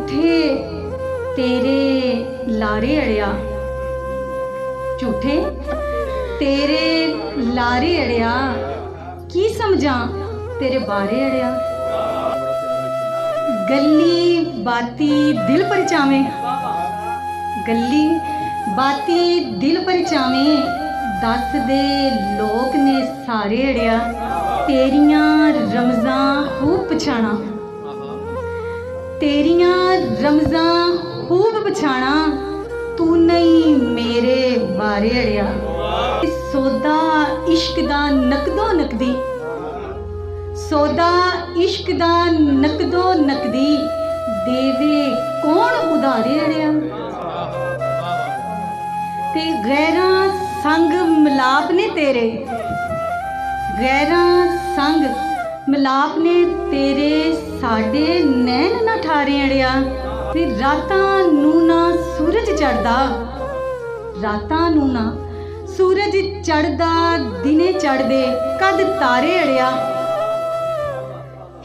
झूठे तेरे लारे अड़िया, झूठे तेरे लारे अड़िया, की समझा तेरे बारे अड़िया। गल्ली बाती दिल परचावे, गल्ली बाती दिल परचावे, दस दे लोक ने सारे अड़िया। तेरियां रमजां खूब पछाणा, तेरियां रमजां खूब पछाणा, तू नहीं मेरे बारे अड़िया। सौदा इश्क दा नकदो नकदी, सौदा इश्क दा नकदो नकदी, देवे कौन उधारे अड़िया। ते गैरां संग मिलाप ने तेरे, गैरां संग मिलाप ने तेरे, साडे नैन ना ठारे अड़िया। ते रातां नू ना सूरज चढ़दा, रातां नू ना सूरज चढ़दा, दिने चढ़दे कद तारे अड़िया।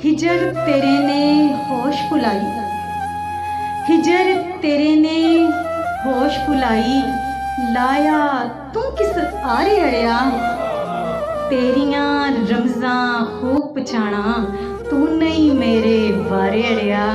हिजर तेरे ने होश भुलाई, हिजर तेरे ने होश भुलाई, लाया तू किस आरे अड़िया। तेरियां रमजां खूब पछाणा, तू नहीं मेरे बारे अड़िया।